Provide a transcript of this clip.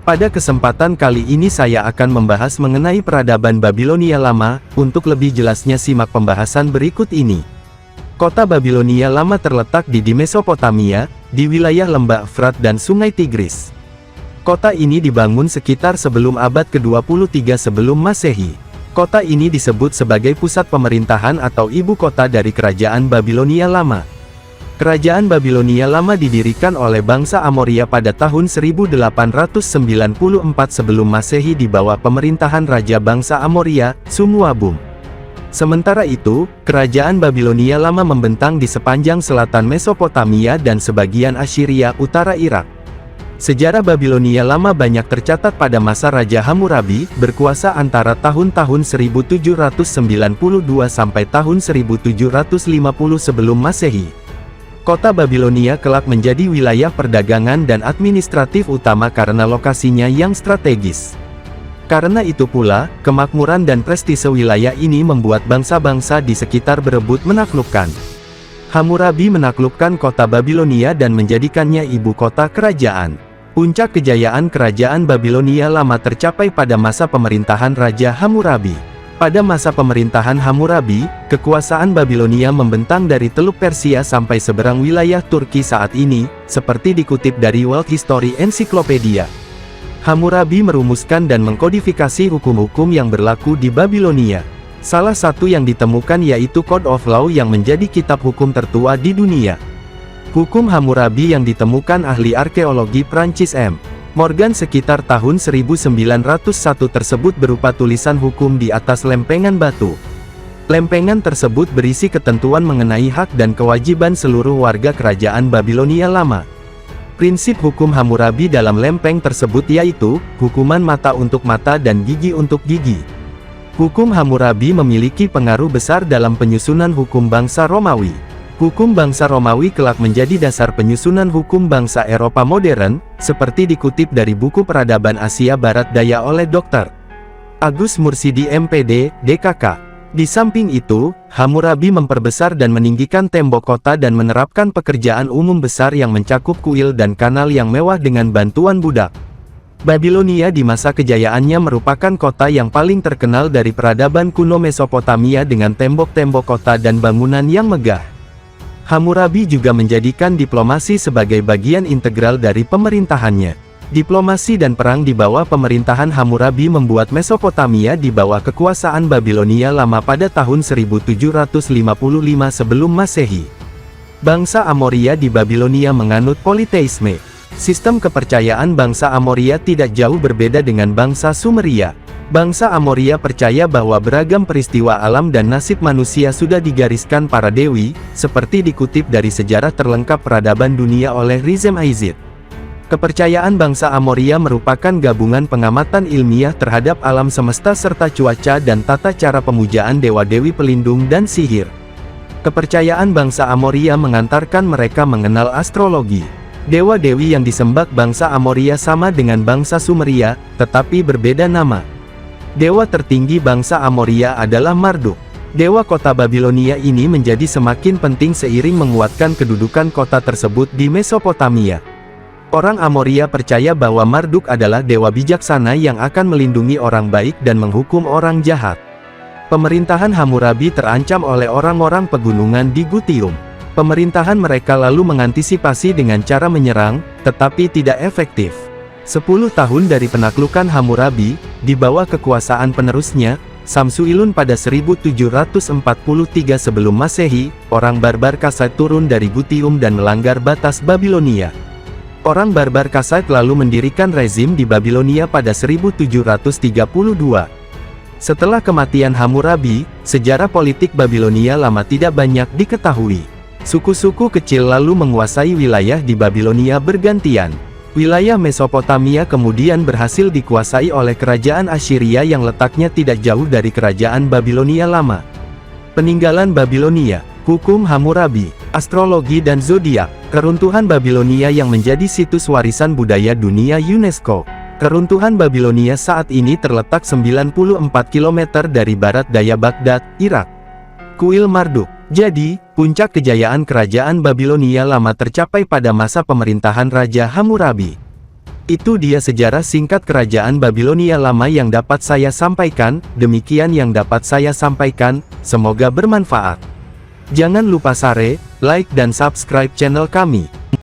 Pada kesempatan kali ini saya akan membahas mengenai peradaban Babilonia Lama. Untuk lebih jelasnya simak pembahasan berikut ini. Kota Babilonia Lama terletak di Mesopotamia, di wilayah lembah Efrat dan Sungai Tigris. Kota ini dibangun sekitar sebelum abad ke-23 sebelum Masehi. Kota ini disebut sebagai pusat pemerintahan atau ibu kota dari Kerajaan Babilonia Lama. Kerajaan Babilonia Lama didirikan oleh bangsa Amoria pada tahun 1894 sebelum Masehi di bawah pemerintahan Raja bangsa Amoria, Sumuabum. Sementara itu, Kerajaan Babilonia Lama membentang di sepanjang selatan Mesopotamia dan sebagian Assyria utara Irak. Sejarah Babilonia Lama banyak tercatat pada masa Raja Hammurabi, berkuasa antara tahun-tahun 1792 sampai tahun 1750 sebelum Masehi. Kota Babilonia kelak menjadi wilayah perdagangan dan administratif utama karena lokasinya yang strategis. Karena itu pula, kemakmuran dan prestise wilayah ini membuat bangsa-bangsa di sekitar berebut menaklukkan. Hammurabi menaklukkan kota Babilonia dan menjadikannya ibu kota kerajaan. Puncak kejayaan Kerajaan Babilonia Lama tercapai pada masa pemerintahan Raja Hammurabi. Pada masa pemerintahan Hammurabi, kekuasaan Babilonia membentang dari Teluk Persia sampai seberang wilayah Turki saat ini, seperti dikutip dari World History Encyclopedia. Hammurabi merumuskan dan mengkodifikasi hukum-hukum yang berlaku di Babilonia. Salah satu yang ditemukan yaitu Code of Law yang menjadi kitab hukum tertua di dunia. Hukum Hammurabi yang ditemukan ahli arkeologi Prancis M. Morgan sekitar tahun 1901 tersebut berupa tulisan hukum di atas lempengan batu. Lempengan tersebut berisi ketentuan mengenai hak dan kewajiban seluruh warga Kerajaan Babilonia Lama. Prinsip hukum Hammurabi dalam lempeng tersebut yaitu, hukuman mata untuk mata dan gigi untuk gigi. Hukum Hammurabi memiliki pengaruh besar dalam penyusunan hukum bangsa Romawi. Hukum bangsa Romawi kelak menjadi dasar penyusunan hukum bangsa Eropa modern, seperti dikutip dari buku Peradaban Asia Barat Daya oleh Dr. Agus Mursidi MPD, DKK. Di samping itu, Hammurabi memperbesar dan meninggikan tembok kota dan menerapkan pekerjaan umum besar yang mencakup kuil dan kanal yang mewah dengan bantuan budak. Babilonia di masa kejayaannya merupakan kota yang paling terkenal dari peradaban kuno Mesopotamia dengan tembok-tembok kota dan bangunan yang megah. Hammurabi juga menjadikan diplomasi sebagai bagian integral dari pemerintahannya. Diplomasi dan perang di bawah pemerintahan Hammurabi membuat Mesopotamia di bawah kekuasaan Babilonia Lama pada tahun 1755 sebelum Masehi. Bangsa Amoria di Babilonia menganut politeisme. Sistem kepercayaan bangsa Amoria tidak jauh berbeda dengan bangsa Sumeria. Bangsa Amoria percaya bahwa beragam peristiwa alam dan nasib manusia sudah digariskan para dewi, seperti dikutip dari Sejarah Terlengkap Peradaban Dunia oleh Rizem Aizid. Kepercayaan bangsa Amoria merupakan gabungan pengamatan ilmiah terhadap alam semesta serta cuaca dan tata cara pemujaan dewa-dewi pelindung dan sihir. Kepercayaan bangsa Amoria mengantarkan mereka mengenal astrologi. Dewa-dewi yang disembah bangsa Amoria sama dengan bangsa Sumeria, tetapi berbeda nama. Dewa tertinggi bangsa Amoria adalah Marduk. Dewa kota Babilonia ini menjadi semakin penting seiring menguatkan kedudukan kota tersebut di Mesopotamia. Orang Amoria percaya bahwa Marduk adalah dewa bijaksana yang akan melindungi orang baik dan menghukum orang jahat. Pemerintahan Hammurabi terancam oleh orang-orang pegunungan di Gutium. Pemerintahan mereka lalu mengantisipasi dengan cara menyerang, tetapi tidak efektif. 10 tahun dari penaklukan Hammurabi, di bawah kekuasaan penerusnya, Samsuilun pada 1743 sebelum Masehi, orang barbar Kassite turun dari Gutium dan melanggar batas Babilonia. Orang barbar Kassite lalu mendirikan rezim di Babilonia pada 1732. Setelah kematian Hammurabi, sejarah politik Babilonia Lama tidak banyak diketahui. Suku-suku kecil lalu menguasai wilayah di Babilonia bergantian. Wilayah Mesopotamia kemudian berhasil dikuasai oleh kerajaan Assyria yang letaknya tidak jauh dari kerajaan Babilonia Lama. Peninggalan Babilonia, hukum Hammurabi, astrologi dan zodiak, keruntuhan Babilonia yang menjadi situs warisan budaya dunia UNESCO. Keruntuhan Babilonia saat ini terletak 94 km dari barat daya Baghdad, Irak. Kuil Marduk. Jadi, puncak kejayaan kerajaan Babilonia Lama tercapai pada masa pemerintahan Raja Hammurabi. Itu dia sejarah singkat kerajaan Babilonia lama yang dapat saya sampaikan. Demikian yang dapat saya sampaikan, semoga bermanfaat. Jangan lupa share, like dan subscribe channel kami.